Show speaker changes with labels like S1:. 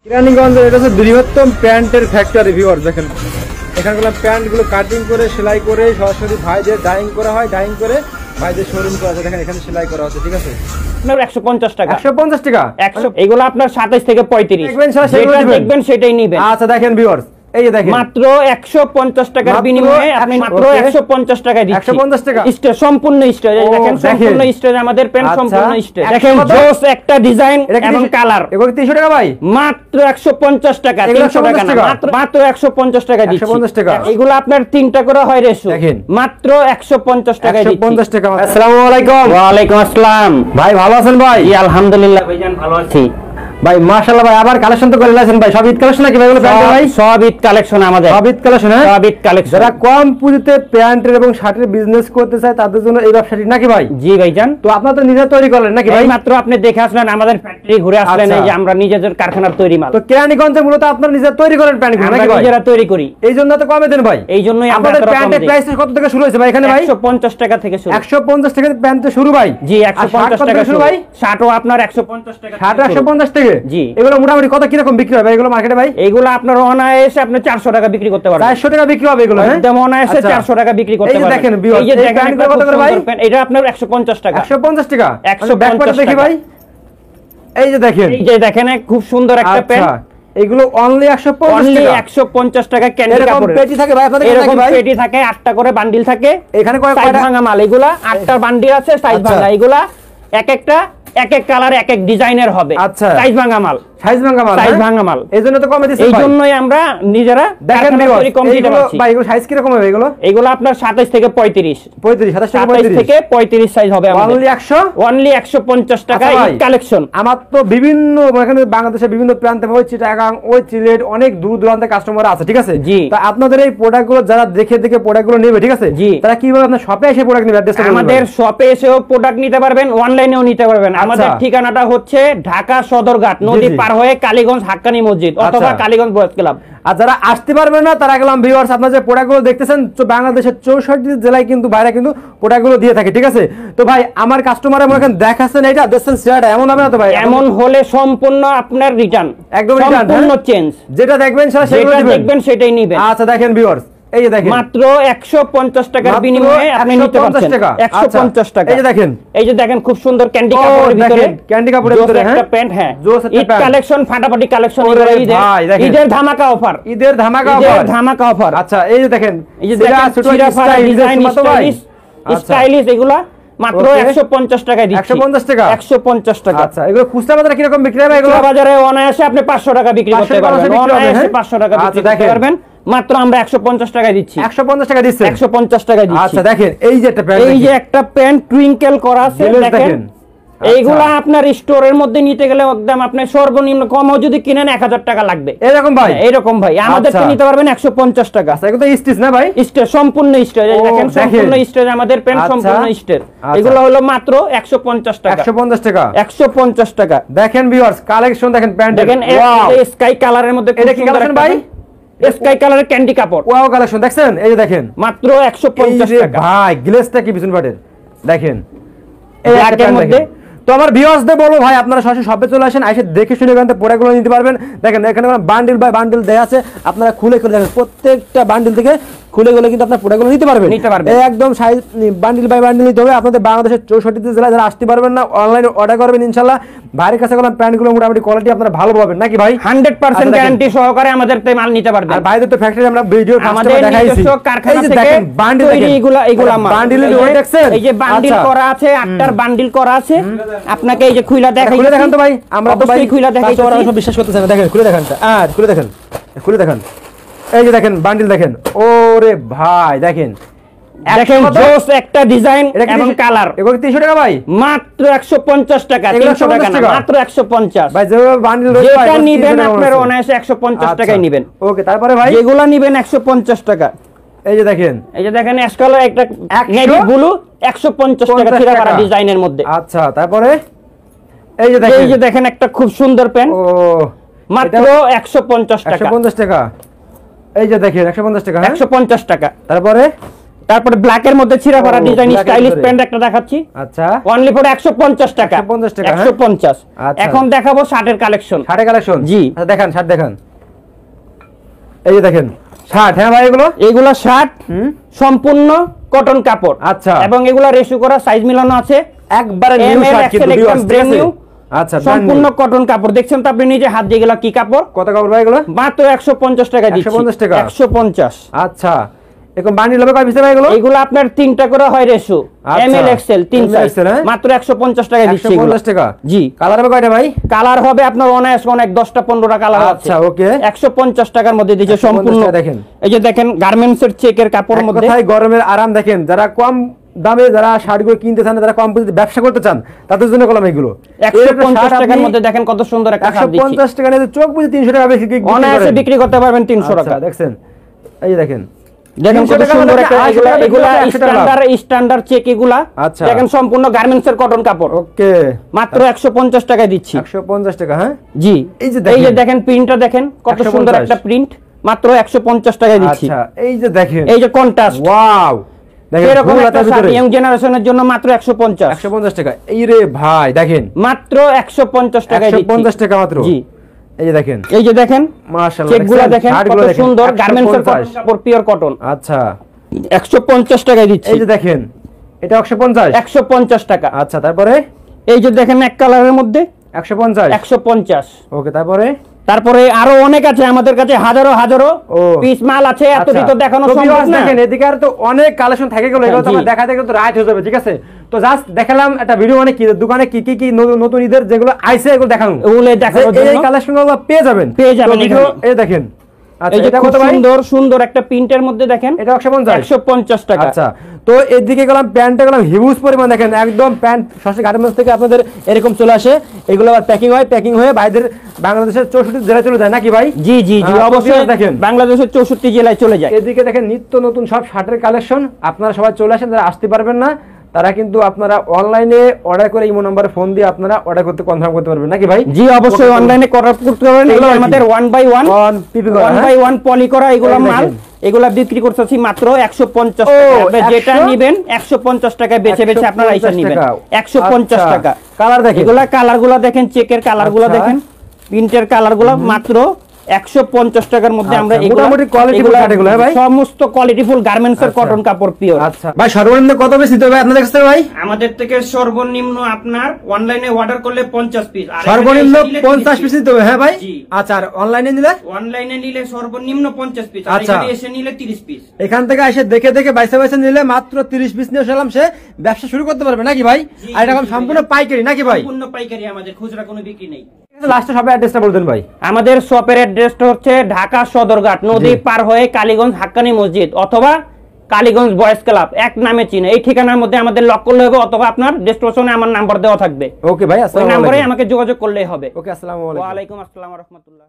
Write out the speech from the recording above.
S1: কেরানীগঞ্জের এটা হচ্ছে বৃহত্তম প্যান্টের ফ্যাক্টরি ভিউয়ার দেখেন এখানকার প্যান্টগুলো কাটিং করে সেলাই করে সরাসরি ভাইদের ডাইং করা হয় ডাইং করে ভাইদের শোরুম করা আছে দেখেন এখানে সেলাই করা হচ্ছে ঠিক আছে
S2: আপনার 150 টাকা
S1: 150 টাকা
S2: 100 এগুলো আপনার 27 থেকে 35 যেটা দেখবেন সেটাই নেবেন
S1: আচ্ছা দেখেন ভিউয়ার্স এই যে দেখেন
S2: মাত্র 150 টাকার বিনিময়ে আপনি মাত্র 150 টাকা দিচ্ছি
S1: 150 টাকা
S2: স্টেজ সম্পূর্ণ স্টেজ এই দেখেন সম্পূর্ণ স্টেজ আমাদের পেন সম্পূর্ণ স্টেজ দেখেন জোস একটা ডিজাইন এবং কালার
S1: এগুলো 300 টাকা ভাই
S2: মাত্র 150 টাকা 300 টাকা না মাত্র 150 টাকা দিচ্ছি
S1: 150 টাকা
S2: এগুলো আপনার তিনটা করে হয় রেশো মাত্র 150 টাকা দিচ্ছি
S1: 150 টাকা আসসালামু আলাইকুম
S2: ওয়া আলাইকুম আসসালাম
S1: ভাই ভালো আছেন ভাই
S2: জি আলহামদুলিল্লাহ ভাইজান ভালো আছি
S1: ভাই মাশাআল্লাহ ভাই আবার কালেকশন তো করে লাইছেন ভাই সব ঈদ কালেকশন নাকি ভাই এগুলো প্যান্ট ভাই
S2: সব ঈদ কালেকশন আমাদের
S1: সব ঈদ কালেকশন হ্যাঁ
S2: সব ঈদ কালেকশন
S1: যারা কম পুঁজিতে প্যান্টের এবং শার্টের বিজনেস করতে চায় তাদের জন্য এই ব্যবসাটি নাকি ভাই
S2: জি ভাইজান
S1: তো আপনারা তো নিজে তৈরি করলেন নাকি ভাই
S2: মাত্র আপনি দেখে আসলেন আমাদের ফ্যাক্টরি ঘুরে আসলেন এই যে আমরা নিজেদের কারখানার তৈরি মাল
S1: তো কেরানীগঞ্জে মূলত আপনারা নিজে তৈরি করেন প্যান্টগুলো নাকি ভাই
S2: নিজেরা তৈরি করি
S1: এইজন্য তো কমে দেন ভাই
S2: এইজন্যই
S1: আপনাদের প্যান্টের প্রাইস কত থেকে শুরু হয়েছে ভাই এখানে ভাই
S2: 150 টাকা থেকে শুরু
S1: 150 টাকা প্যান্ট শুরু ভাই
S2: জি 150 টাকা শুরু ভাই শার্টও আপনার 150 টাকা
S1: 150 টাকা
S2: জি
S1: এগুলো মোটামুটি কত কি রকম বিক্রি হবে এগুলো মার্কেটে ভাই
S2: এইগুলো আপনার অনায়াসে আপনি 400 টাকা বিক্রি করতে পারবেন
S1: 400 টাকা বিক্রি হবে এগুলো
S2: একদম অনায়াসে 400 টাকা বিক্রি করতে পারবেন এই যে দেখেন কত করে ভাই এটা আপনার 150 টাকা
S1: 150 টাকা
S2: 150
S1: দেখি ভাই এই যে দেখেন
S2: খুব সুন্দর একটা প্যান্ট
S1: এগুলো অনলি
S2: 150 টাকা ক্যান্ডি কাপড়ের
S1: পেটি থাকে ভাই আপনাদের
S2: এরকম পেটি থাকে 8টা করে বান্ডিল থাকে
S1: এখানে
S2: কয়টা ভাঙা মাল এগুলা 8টা বান্ডিল আছে সাইজ ভাঙা এগুলা এক একটা এক এক কালার এক এক ডিজাইনের হবে সাইজ ভাঙা মাল
S1: সাইজ ভাঙা মাল এইজন্য তো কমে দিছি ভাই
S2: এইজন্যই আমরা নিজেরা
S1: দেখেন
S2: কম দিতে পারছি
S1: ভাই এগুলো সাইজ কি রকম হবে
S2: এগুলো আপনার 27 থেকে 35 27 থেকে 35 সাইজ হবে আমাদের অনলি 150 টাকা এই কালেকশন
S1: আমার তো বিভিন্ন এখানে বাংলাদেশের বিভিন্ন প্রান্তে ওই চিটাগাং ওই সিলেট অনেক দূর দূরান্তে কাস্টমার আছে ঠিক আছে তা আপনাদের এই প্রোডাক্টগুলো যারা দেখে প্রোডাক্টগুলো নেবে ঠিক আছে তারা কিভাবে আপনার শপে এসে প্রোডাক্ট নেবে অ্যাড্রেসটা
S2: আমাদের শপে এসেও প্রোডাক্ট নিতে পারবেন অনলাইনেও নিতে পারবেন আমাদের ঠিকানাটা হচ্ছে ঢাকা সদরঘাট নদী পার হয়ে কালীগঞ্জ হাক্কানি মসজিদ অথবা কালীগঞ্জ বয়েজ ক্লাব
S1: আর যারা আসতে পারবেন না তারা গেলাম ভিউয়ার্স আপনারা যে প্রোডাক্টগুলো দেখতেছেন তো বাংলাদেশের 64 জেলায় কিন্তু বাইরে কিন্তু প্রোডাক্টগুলো দিয়ে থাকে ঠিক আছে তো ভাই আমার কাস্টমার মনে করেন দেখাচ্ছেন এটা দেখছেন শেয়ারটা এমন হবে না তো ভাই
S2: এমন হলে সম্পূর্ণ আপনার রিটার্ন
S1: একদম রিটার্ন
S2: সম্পূর্ণ চেঞ্জ
S1: যেটা দেখবেন সেটা
S2: দেখবেন সেটাই নেবেন
S1: আচ্ছা দেখেন ভিউয়ার্স এই যে দেখেন
S2: মাত্র 150 টাকার বিনিময়ে আপনি নিতে পারছেন 150 টাকা এই যে দেখেন খুব সুন্দর ক্যান্ডি কাপড়ের ভিতরে
S1: ক্যান্ডি কাপড়ের ভিতরে
S2: একটা প্যান্ট হ্যাঁ ঈদ কালেকশন ফাটাফাটি কালেকশন ঈদের ধামাকা অফার
S1: আচ্ছা এই যে দেখেন
S2: এই যে ডিজাইন স্টাইলিশ এগুলা মাত্র 150 টাকা দিচ্ছি 150 টাকা
S1: আচ্ছা এগুলো খুচরা বাজারে কি রকম বিক্রি হবে
S2: এগুলো বাজারে অনায়াসে আপনি 500 টাকা বিক্রি করতে পারবেন অনায়াসে 500 টাকা বিক্রি করতে পারবেন মাত্র আমরা 150 টাকা দিচ্ছি
S1: 150 টাকা দিচ্ছি
S2: 150 টাকা দিচ্ছি
S1: আচ্ছা দেখেন এই যে একটা
S2: প্যান্ট টুইঙ্কেল করা আছে দেখেন এইগুলা আপনার স্টোরের মধ্যে নিতে গেলে একদম আপনি সর্বনিম্ন কমও যদি কিনেন 1000 টাকা লাগবে এরকম ভাই আমাদের তো নিতে পারবেন 150 টাকা
S1: এগুলো তো স্টিচ না ভাই
S2: স্টেজ সম্পূর্ণ স্টেজ দেখেন সম্পূর্ণ স্টেজ আমাদের প্যান্ট সম্পূর্ণ স্টেজ এগুলো হলো মাত্র 150 টাকা 150 টাকা
S1: দেখেন ভিউয়ার্স কালেকশন দেখেন প্যান্ট
S2: দেখেন স্কাই কালারের মধ্যে
S1: এটা কি কালেকশন ভাই
S2: স্কাই কালারের ক্যান্ডি কাপড়
S1: ওয়াও কালেকশন দেখছেন এই যে দেখেন
S2: মাত্র 150 টাকা
S1: ভাই গ্লেজটা কি বিছুন পাটের দেখেন
S2: এই এর মধ্যে
S1: তো আমার ভিউয়ার্সদের বলবো ভাই আপনারা সরাসরি শপে চলে আসেন এসে দেখে শুনে এখান থেকে প্রোডাক্টগুলো নিতে পারবেন দেখেন এখানে বান্ডিল বাই বান্ডিল দেয়া আছে আপনারা খুলে দেখেন প্রত্যেকটা বান্ডিল থেকে খুলে কিন্তু আপনারা প্রোডাক্টগুলো নিতে পারবেন একদম সাইজ বান্ডিল বাই বান্ডিল নিতে হবে আপনাদের বাংলাদেশের 64 জেলায় যারা আসতে পারবেন না অনলাইনে অর্ডার করবেন ইনশাআল্লাহ ভাইয়ের কাছে গেলাম প্যান্টগুলো মোটামুটি কোয়ালিটি আপনারা ভালো পাবেন নাকি ভাই
S2: 100% গ্যারান্টি সহকারে আমাদের তে মাল নিতে পারবেন
S1: আর ভাইদের তো ফ্যাক্টরি আমরা ভিডিও
S2: আমাদের দেখাইছি কারখানা থেকে
S1: বান্ডিল এইগুলা মাল বান্ডিল দেখছেন
S2: এই যে বান্ডিল করা আছে 8টার বান্ডিল করা আছে আপনাকে এই যে খুইলা দেখাই
S1: দেখেন তো ভাই আমরা তো ভাই
S2: খুইলা দেখাইছি
S1: ওরা সব বিশ্বাস করতেছেন দেখেন খুলে দেখেন খুলে দেখেন এই যে দেখেন বান্ডিল দেখেন ওরে ভাই দেখেন
S2: জোস একটা ডিজাইন এবং কালার
S1: এগুলো 300 টাকা ভাই
S2: মাত্র 150 টাকা 300 টাকা না মাত্র 150
S1: ভাই যে বান্ডিল রয়েছে
S2: যেটা নেবেন আপনারা অনায়াসে 150 টাকায় নেবেন
S1: ওকে তারপরে ভাই
S2: যেগুলো নেবেন 150 টাকা
S1: এই যে দেখেন
S2: এসকালার একটা নেভি ব্লু 150 টাকা ছিড়াপাড়া ডিজাইনের মধ্যে
S1: আচ্ছা তারপরে এই যে
S2: দেখেন একটা খুব সুন্দর প্যান্ট ও মাত্র 150 টাকা
S1: 150 টাকা এই যে দেখেন 150 টাকা
S2: 150 টাকা
S1: তারপরে
S2: তারপরে ব্ল্যাক এর মধ্যে ছিঁড়া ফাড়া ডিজাইন
S1: black এর
S2: স্টাইলিশ
S1: ভিতরে।
S2: প্যান্ট একটা দেখাচ্ছি,
S1: আচ্ছা
S2: অনলি ফর 150 টাকা।
S1: 150 টাকা, হ্যাঁ?
S2: 150।
S1: আচ্ছা।
S2: এখন দেখাবো শার্টের কালেকশন।
S1: শার্টের কালেকশন,
S2: জি।
S1: আচ্ছা দেখান, শার্ট দেখান। এই যে দেখেন শার্ট, হ্যাঁ ভাই
S2: এগুলো শার্ট সম্পূর্ণ কটন কাপড়,
S1: আচ্ছা।
S2: এবং এগুলো রেশু করা, সাইজ মিলানো আছে,
S1: একবারে নিউ শার্ট কিন্তু
S2: একদম ব্র্যান্ড নিউ।
S1: আচ্ছা
S2: সম্পূর্ণ কটন কাপড়, দেখছেন তো আপনি নিজে হাত দিয়ে, গেলা কি কাপড়,
S1: কত কাপড় ভাই এগুলো?
S2: মাত্র 150 টাকা দিচ্ছি।
S1: 150 টাকা?
S2: 150।
S1: আচ্ছা এরকম বান্ডিল হবে কয় পিসের ভাই এগুলো?
S2: এগুলো আপনার 3টা করে হয় রেশু,
S1: আচ্ছা।
S2: ML XL 3
S1: ML
S2: size,
S1: XL, হ্যাঁ?
S2: মাত্র 150 টাকা দিচ্ছি।
S1: 150 টাকা?
S2: জি।
S1: কালার হবে কয়টা ভাই?
S2: কালার হবে আপনার অনায়াস অনেক 10টা 15টা কালার আছে।
S1: আচ্ছা ওকে।
S2: 150 টাকার মধ্যে দিচ্ছে
S1: 150
S2: সম্পূর্ণ।
S1: টাকা দেখেন।
S2: এই যে দেখেন গার্মেন্টস এর চেকের কাপড়ের মধ্যে,
S1: কোথায় গরমের আরাম দেখেন, যারা কম দামে যারা শার্টগুলো কিনতে চান, যারা কম পুঁজিতে ব্যবসা করতে চান, তাদের জন্য কলম এগুলো।
S2: 150 টাকার মধ্যে দেখেন কত সুন্দর একটা শার্ট দিচ্ছি।
S1: 150 টাকা নিয়ে চোখ বুঝে 300 টাকা বেশি বিক্রি করেন।
S2: অনায়াসে বিক্রি করতে পারবেন 300 টাকা।
S1: আচ্ছা দেখছেন, এই যে দেখেন
S2: দেখেন
S1: 300
S2: কত
S1: টাকা
S2: সুন্দর
S1: মানে
S2: একটা,
S1: 80 টাকা
S2: এগুলা
S1: বিক্রি করতে 100 টাকা।
S2: স্ট্যান্ডার্ড চেক এগুলা।
S1: আচ্ছা।
S2: দেখেন সম্পূর্ণ গার্মেন্টস এর কটন কাপড়,
S1: ওকে
S2: মাত্র 150 টাকায় দিচ্ছি।
S1: 150 টাকা, হ্যাঁ
S2: জি।
S1: এই যে
S2: এই যে
S1: দেখেন।
S2: দেখেন প্রিন্টটা দেখেন কত
S1: 150
S2: সুন্দর একটা প্রিন্ট, মাত্র 150 টাকায় দিচ্ছি।
S1: আচ্ছা এই যে দেখেন,
S2: এই যে কন্ট্রাস্ট,
S1: ওয়াও দেখেন
S2: এরকম
S1: ফুল
S2: একটা
S1: হাতার
S2: শার্ট
S1: ভিতরে
S2: ইয়ং জেনারেশনের জন্য মাত্র 150।
S1: 150 টাকা। এই রে ভাই দেখেন,
S2: মাত্র 150 টাকায় দিচ্ছি।
S1: 150 টাকা মাত্র।
S2: জি।
S1: এই যে দেখেন,
S2: এই যে দেখেন
S1: মাশাআল্লাহ
S2: চেকগুলো দেখেন কত সুন্দর, গার্মেন্টস এর কাপড়, পিওর কটন।
S1: আচ্ছা
S2: 150 টাকায় দিচ্ছি।
S1: এই যে দেখেন, এটা 150।
S2: 150 টাকা।
S1: আচ্ছা তারপরে
S2: এই যে দেখেন এক কালারের মধ্যে
S1: 150।
S2: 150।
S1: ওকে তারপরে
S2: তারপরে আরো অনেক আছে আমাদের কাছে, হাজারো হাজারো
S1: ও।
S2: পিস মাল আছে, এত
S1: আচ্ছা।
S2: তো দেখানো
S1: তো
S2: সম্ভব
S1: viewers
S2: না।
S1: দেখেন এদিকে আর তো অনেক কালেকশন থাকে গেল, এগুলো তো
S2: জি।
S1: আমার দেখাতে গেলে তো রাইট হয়ে যাবে, ঠিক আছে? তো জাস্ট দেখালাম একটা ভিডিও, মানে কি দোকানে কি কি নতুন ঈদের যেগুলো আইছে এগুলো দেখানো,
S2: ওগুলো দেখানোর
S1: এই
S2: জন্য
S1: কালেকশনগুলো পেয়ে যাবেন তো ভিডিও।
S2: এখানে।
S1: এই দেখেন, আচ্ছা
S2: এই যে
S1: এটা
S2: খুব
S1: কত ভাই?
S2: সুন্দর সুন্দর একটা প্রিন্টের মধ্যে দেখেন,
S1: এটা 150।
S2: 150 টাকা।
S1: আচ্ছা তো এদিকে গেলাম, প্যান্টটা গেলাম হিউজ পরিমাণ, দেখেন একদম প্যান্ট সরাসরি গার্মেন্টস থেকে আপনাদের এরকম চলে আসে, এগুলো আবার প্যাকিং হয়, প্যাকিং হয়ে বাইরের বাংলাদেশের 64 জেলায় চলে যায় নাকি ভাই?
S2: জি জি জি,
S1: তো
S2: অবশ্যই
S1: viewers দেখেন,
S2: বাংলাদেশের 64 জেলায় চলে যায়।
S1: এদিকে দেখেন নিত্য নতুন সব শার্টের কালেকশন, আপনারা সবাই চলে আসেন, যারা আসতে পারবেন না তারা কিন্তু আপনারা অনলাইনে অর্ডার করে ইমো নম্বরে ফোন দিয়ে আপনারা অর্ডার করতে কনফার্ম করতে পারবেন নাকি ভাই?
S2: জি অবশ্যই অনলাইনে অর্ডার করতে পারবেন।
S1: এগুলো
S2: এগুলো
S1: কি?
S2: আমাদের 1 বাই 1
S1: পিপি করা,
S2: 1
S1: হ্যাঁ?
S2: বাই 1 পলি করা এগুলো
S1: এই
S2: মাল,
S1: দেখেন।
S2: এগুলা বিক্রি করতেছি মাত্র 150
S1: ও,
S2: টাকা। আপনি যেটা
S1: 100?
S2: নেবেন 150 টাকায় বেচে বেচে আপনারা আইসা
S1: 150
S2: নেবেন।
S1: টাকা।
S2: 150
S1: আচ্ছা।
S2: টাকা।
S1: কালার দেখেন,
S2: এগুলা কালারগুলো দেখেন, চেকের কালারগুলো
S1: আচ্ছা।
S2: দেখেন, প্রিন্টের কালারগুলো মাত্র 150 টাকার মধ্যে আমরা
S1: আচ্ছা,
S2: এগুলা
S1: মোটামুটি quality-full কাট এগুলো, হ্যাঁ ভাই?
S2: সমস্ত কোয়ালিটিফুল গার্মেন্টস এর
S1: আচ্ছা।
S2: কটন কাপড় পিওর।
S1: আচ্ছা ভাই সর্বনিম্ন কত বেশি দিতে হবে আপনাদের কাছে ভাই?
S2: আমাদের থেকে সর্বনিম্ন আপনার অনলাইনে অর্ডার করলে 50 পিস, আর
S1: সর্বনিম্ন
S2: এখানে এসে নিলে
S1: 50 পিস দিতে হবে, হ্যাঁ ভাই?
S2: জি।
S1: আচ্ছা আর অনলাইনে নিলে?
S2: অনলাইনে নিলে সর্বনিম্ন 50 পিস, আর
S1: আচ্ছা।
S2: এখানে এসে নিলে 30 পিস।
S1: এখান থেকে এসে দেখে দেখে বাইসে বাইসে নিলে মাত্র 30 পিস নিয়ে সালাম সে ব্যবসা শুরু করতে পারবে নাকি ভাই?
S2: জি,
S1: আর এটা
S2: জি,
S1: এখন
S2: জি,
S1: সম্পূর্ণ পাইকারি নাকি ভাই?
S2: সম্পূর্ণ পাইকারি, আমাদের খুচরা কোনো বিক্রি নেই।
S1: লাস্টে সবাই অ্যাড্রেসটা বলতেন ভাই।
S2: আমাদের শপের অ্যাড্রেসটা হচ্ছে ঢাকা সদরঘাট, নদী পার হয়ে কালীগঞ্জ হাক্কানি মসজিদ অথবা কালীগঞ্জ বয়েজ ক্লাব, এক নামে চিনে। এই ঠিকানার মধ্যে আমাদের লক করলে হবে, অথবা আপনার ডেসক্রিপশনে আমার নাম্বার দেওয়া থাকবে,
S1: ওকে ভাই,
S2: ওই
S1: আসসালামু
S2: নম্বরে
S1: আলাইকুম।
S2: আমাকে যোগাযোগ করলেই হবে।
S1: ওকে আসসালামু আলাইকুম।
S2: ওয়া আলাইকুম আসসালাম ওয়া রাহমাতুল্লাহ।